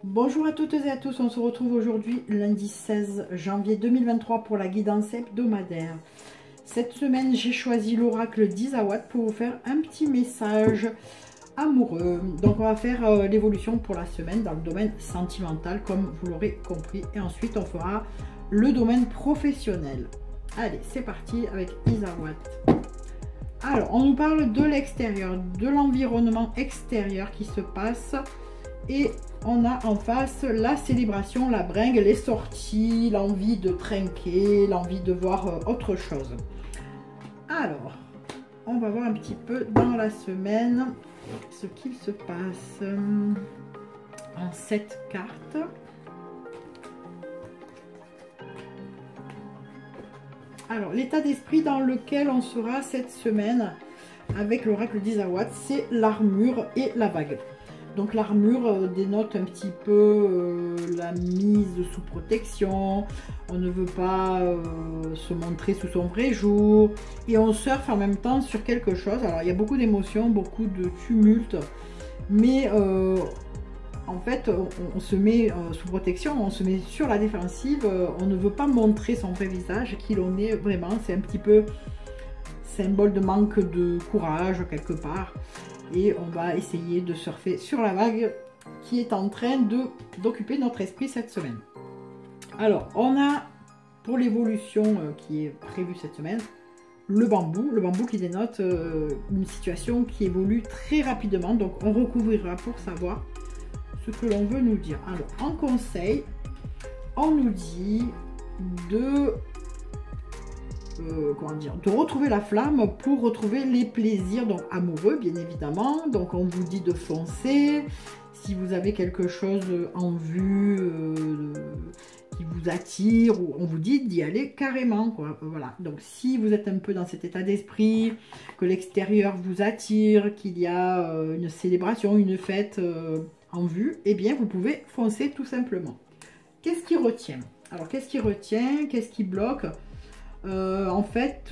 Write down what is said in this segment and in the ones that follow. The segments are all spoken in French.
Bonjour à toutes et à tous, on se retrouve aujourd'hui lundi 16 janvier 2023 pour la guidance hebdomadaire. Cette semaine, j'ai choisi l'oracle d'Izawa pour vous faire un petit message amoureux. Donc on va faire l'évolution pour la semaine dans le domaine sentimental comme vous l'aurez compris. Et ensuite on fera le domaine professionnel. Allez, c'est parti avec Izawa. Alors, on nous parle de l'extérieur, de l'environnement extérieur qui se passe. Et on a en face la célébration, la bringue, les sorties, l'envie de trinquer, l'envie de voir autre chose. Alors, on va voir un petit peu dans la semaine ce qu'il se passe en 7 cartes. Alors, l'état d'esprit dans lequel on sera cette semaine avec l'oracle d'Izawa, c'est l'armure et la bague. Donc l'armure dénote un petit peu la mise sous protection, on ne veut pas se montrer sous son vrai jour et on surfe en même temps sur quelque chose. Alors il y a beaucoup d'émotions, beaucoup de tumulte, mais en fait on se met sous protection, on se met sur la défensive, on ne veut pas montrer son vrai visage, qui l'on est vraiment, c'est un petit peu symbole de manque de courage quelque part. Et on va essayer de surfer sur la vague qui est en train d'occuper notre esprit cette semaine. Alors, on a pour l'évolution qui est prévue cette semaine, le bambou qui dénote une situation qui évolue très rapidement. Donc, on recouvrira pour savoir ce que l'on veut nous dire. Alors, en conseil, on nous dit de de retrouver la flamme pour retrouver les plaisirs donc amoureux bien évidemment. Donc on vous dit de foncer si vous avez quelque chose en vue qui vous attire, ou on vous dit d'y aller carrément quoi. Voilà, donc si vous êtes un peu dans cet état d'esprit, que l'extérieur vous attire, qu'il y a une célébration, une fête en vue, et bien vous pouvez foncer tout simplement. Qu'est-ce qui retient? Alors qu'est-ce qui retient, qu'est-ce qui bloque? En fait,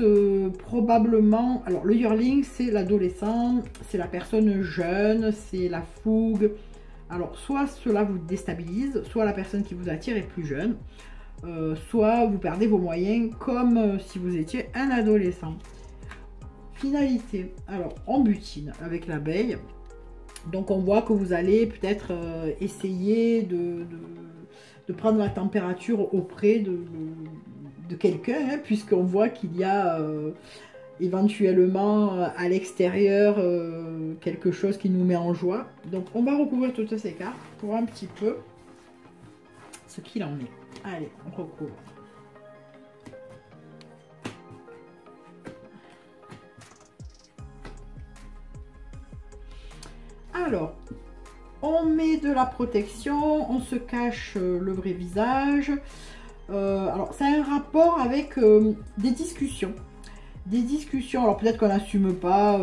probablement, alors le yearling, c'est l'adolescent, c'est la personne jeune, c'est la fougue. Alors, soit cela vous déstabilise, soit la personne qui vous attire est plus jeune, soit vous perdez vos moyens comme si vous étiez un adolescent. Finalité, alors on butine avec l'abeille. Donc, on voit que vous allez peut-être essayer de prendre la température auprès de quelqu'un, hein, puisqu'on voit qu'il y a éventuellement à l'extérieur quelque chose qui nous met en joie. Donc on va recouvrir toutes ces cartes pour voir un petit peu ce qu'il en est. Allez, on recouvre. Alors, on met de la protection, on se cache le vrai visage. Alors, ça a un rapport avec des discussions. Alors peut-être qu'on n'assume pas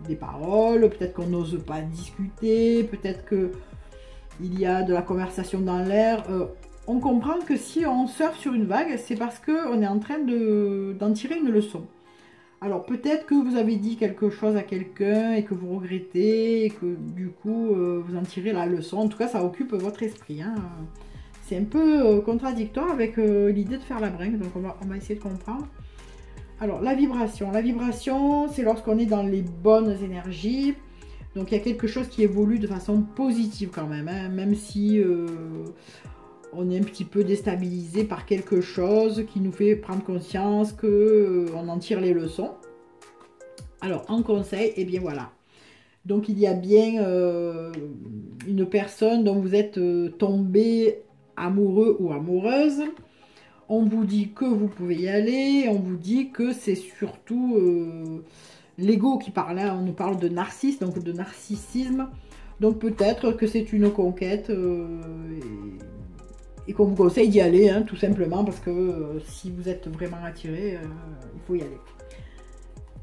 des paroles, peut-être qu'on n'ose pas discuter, peut-être qu'il y a de la conversation dans l'air. On comprend que si on surfe sur une vague, c'est parce qu'on est en train d'en tirer une leçon. Alors peut-être que vous avez dit quelque chose à quelqu'un et que vous regrettez, et que du coup vous en tirez la leçon. En tout cas, ça occupe votre esprit, hein. C'est un peu contradictoire avec l'idée de faire la bringue, donc on va essayer de comprendre. Alors, la vibration, c'est lorsqu'on est dans les bonnes énergies. Donc, il y a quelque chose qui évolue de façon positive quand même, hein, même si on est un petit peu déstabilisé par quelque chose qui nous fait prendre conscience qu'on en tire les leçons. Alors, en conseil, et bien voilà. Donc, il y a bien une personne dont vous êtes tombé amoureux ou amoureuse. On vous dit que vous pouvez y aller, on vous dit que c'est surtout l'ego qui parle, hein. On nous parle de narcisse, donc de narcissisme, donc peut-être que c'est une conquête et qu'on vous conseille d'y aller, hein, tout simplement parce que si vous êtes vraiment attiré, il faut y aller.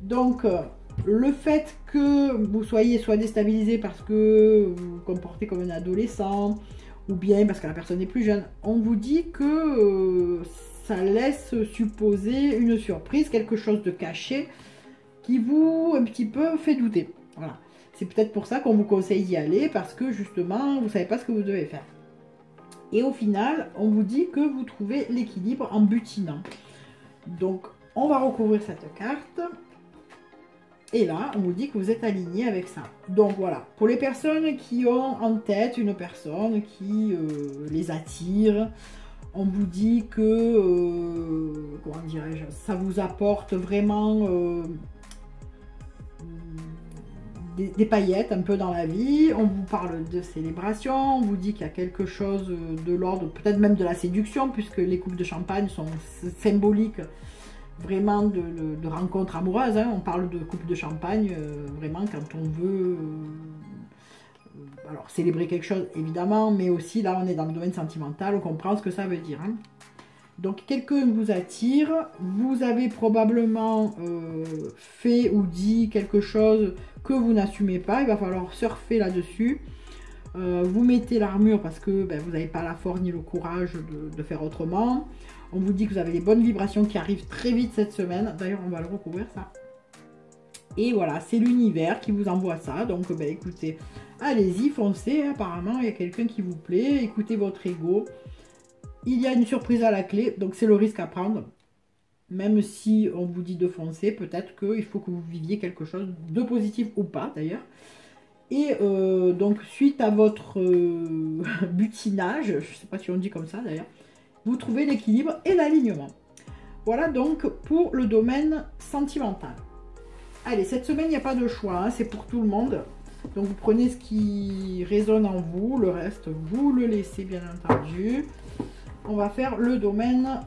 Donc le fait que vous soyez soit déstabilisé parce que vous vous comportez comme un adolescent, ou bien parce que la personne est plus jeune, on vous dit que ça laisse supposer une surprise, quelque chose de caché qui vous un petit peu fait douter. Voilà. c'est peut-être pour ça qu'on vous conseille d'y aller, parce que justement, vous ne savez pas ce que vous devez faire. Et au final, on vous dit que vous trouvez l'équilibre en butinant. Donc, on va recouvrir cette carte. Et là, on vous dit que vous êtes aligné avec ça. Donc voilà, pour les personnes qui ont en tête une personne qui les attire, on vous dit que, comment dirais-je, ça vous apporte vraiment des paillettes un peu dans la vie. On vous parle de célébration, on vous dit qu'il y a quelque chose de l'ordre, peut-être même de la séduction, puisque les coupes de champagne sont symboliques vraiment de rencontres amoureuses. Hein. On parle de coupe de champagne, vraiment quand on veut alors célébrer quelque chose évidemment, mais aussi là on est dans le domaine sentimental, on comprend ce que ça veut dire. Hein. Donc quelqu'un vous attire, vous avez probablement fait ou dit quelque chose que vous n'assumez pas, il va falloir surfer là-dessus. Vous mettez l'armure parce que ben, vous n'avez pas la force ni le courage de faire autrement. On vous dit que vous avez les bonnes vibrations qui arrivent très vite cette semaine. D'ailleurs, on va le recouvrir ça. Et voilà, c'est l'univers qui vous envoie ça. Donc, ben, écoutez, allez-y, foncez. Apparemment, il y a quelqu'un qui vous plaît. Écoutez votre ego. Il y a une surprise à la clé. Donc, c'est le risque à prendre. Même si on vous dit de foncer, peut-être qu'il faut que vous viviez quelque chose de positif ou pas, d'ailleurs. Et donc, suite à votre butinage, je ne sais pas si on dit comme ça, d'ailleurs, vous trouvez l'équilibre et l'alignement. Voilà donc pour le domaine sentimental. Allez, cette semaine, il n'y a pas de choix, hein, c'est pour tout le monde. Donc, vous prenez ce qui résonne en vous, le reste, vous le laissez, bien entendu. On va faire le domaine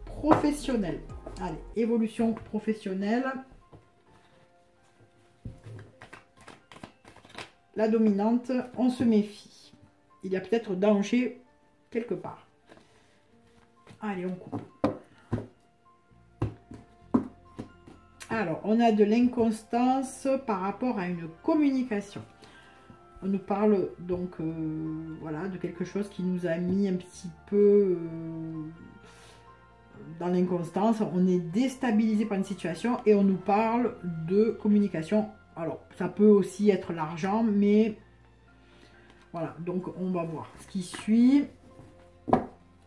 professionnel. Allez, évolution professionnelle. La dominante, on se méfie. Il y a peut-être danger quelque part. Allez, on coupe. Alors, on a de l'inconstance par rapport à une communication. On nous parle donc voilà, de quelque chose qui nous a mis un petit peu dans l'inconstance. On est déstabilisé par une situation et on nous parle de communication. Alors, ça peut aussi être l'argent, mais voilà, donc on va voir ce qui suit.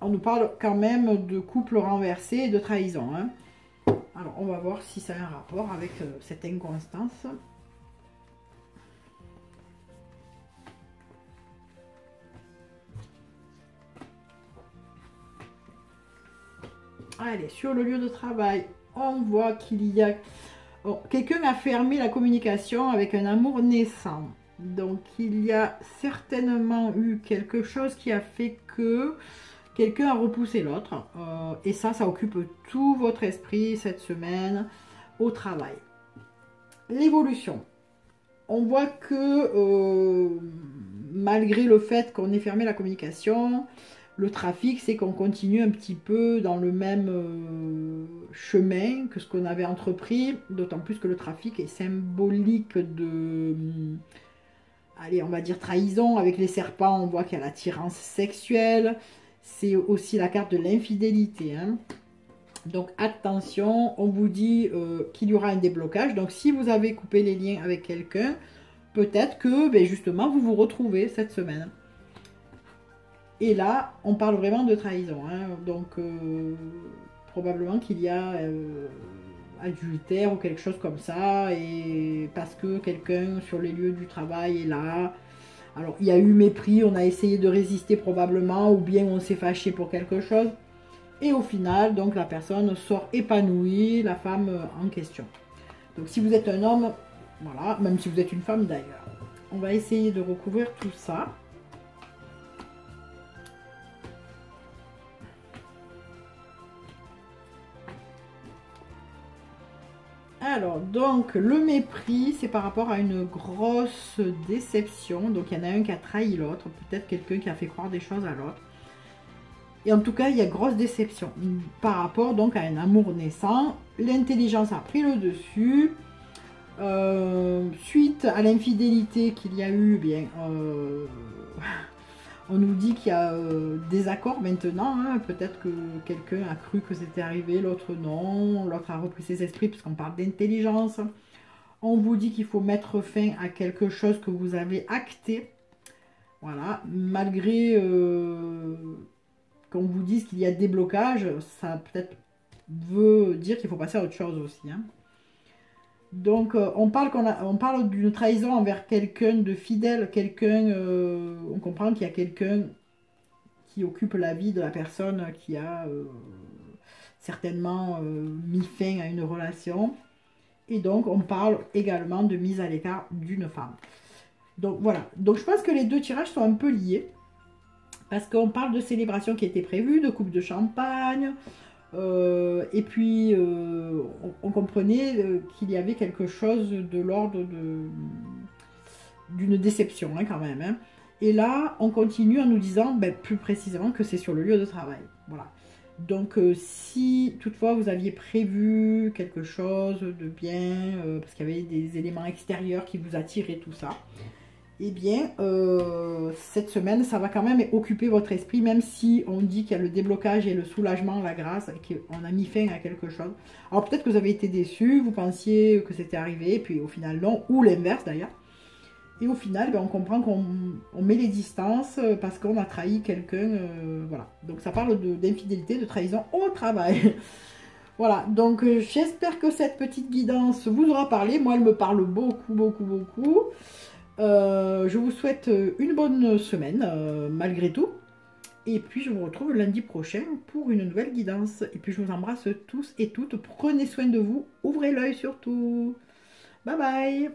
On nous parle quand même de couple renversé et de trahison. Hein. Alors, on va voir si ça a un rapport avec cette inconstance. Allez, sur le lieu de travail, on voit qu'il y a... Bon, quelqu'un a fermé la communication avec un amour naissant. Donc, il y a certainement eu quelque chose qui a fait que quelqu'un a repoussé l'autre. Et ça occupe tout votre esprit cette semaine au travail. L'évolution. On voit que malgré le fait qu'on ait fermé la communication, le trafic, c'est qu'on continue un petit peu dans le même chemin que ce qu'on avait entrepris, d'autant plus que le trafic est symbolique de, allez, on va dire trahison. Avec les serpents, on voit qu'il y a l'attirance sexuelle, c'est aussi la carte de l'infidélité. Hein. Donc attention, on vous dit qu'il y aura un déblocage. Donc si vous avez coupé les liens avec quelqu'un, peut-être que ben, justement vous vous retrouvez cette semaine. Et là, on parle vraiment de trahison. Hein. Donc, probablement qu'il y a adultère ou quelque chose comme ça. Et parce que quelqu'un sur les lieux du travail est là. Alors, il y a eu mépris, on a essayé de résister probablement. Ou bien on s'est fâché pour quelque chose. Et au final, donc la personne sort épanouie, la femme en question. Donc, si vous êtes un homme, voilà, même si vous êtes une femme d'ailleurs. On va essayer de recouvrir tout ça. Alors, donc, le mépris, c'est par rapport à une grosse déception. Donc, il y en a un qui a trahi l'autre. Peut-être quelqu'un qui a fait croire des choses à l'autre. Et en tout cas, il y a grosse déception. Par rapport, donc, à un amour naissant. L'intelligence a pris le dessus. Suite à l'infidélité qu'il y a eu, bien... on nous dit qu'il y a des accords maintenant, hein. Peut-être que quelqu'un a cru que c'était arrivé, l'autre non, l'autre a repris ses esprits puisqu'on parle d'intelligence. On vous dit qu'il faut mettre fin à quelque chose que vous avez acté. Voilà, malgré qu'on vous dise qu'il y a des blocages, ça peut-être veut dire qu'il faut passer à autre chose aussi. Hein. Donc, on parle d'une trahison envers quelqu'un de fidèle, quelqu'un, on comprend qu'il y a quelqu'un qui occupe la vie de la personne qui a certainement mis fin à une relation. Et donc, on parle également de mise à l'écart d'une femme. Donc, voilà. Donc, je pense que les deux tirages sont un peu liés. Parce qu'on parle de célébration qui était prévue, de coupe de champagne. Et puis, on comprenait qu'il y avait quelque chose de l'ordre d'une déception, hein, quand même. Hein. Et là, on continue en nous disant, ben, plus précisément, que c'est sur le lieu de travail. Voilà. Donc, si toutefois vous aviez prévu quelque chose de bien, parce qu'il y avait des éléments extérieurs qui vous attiraient, tout ça, eh bien, cette semaine, ça va quand même occuper votre esprit, même si on dit qu'il y a le déblocage et le soulagement, la grâce, et qu'on a mis fin à quelque chose. Alors, peut-être que vous avez été déçu, vous pensiez que c'était arrivé, et puis au final, non, ou l'inverse d'ailleurs. Et au final, ben, on comprend qu'on met les distances parce qu'on a trahi quelqu'un. Voilà. Donc ça parle d'infidélité, de trahison au travail. Voilà. Donc j'espère que cette petite guidance vous aura parlé. Moi, elle me parle beaucoup, beaucoup, beaucoup. Je vous souhaite une bonne semaine, malgré tout. Et puis je vous retrouve lundi prochain pour une nouvelle guidance. Et puis je vous embrasse tous et toutes. Prenez soin de vous. Ouvrez l'œil surtout. Bye bye.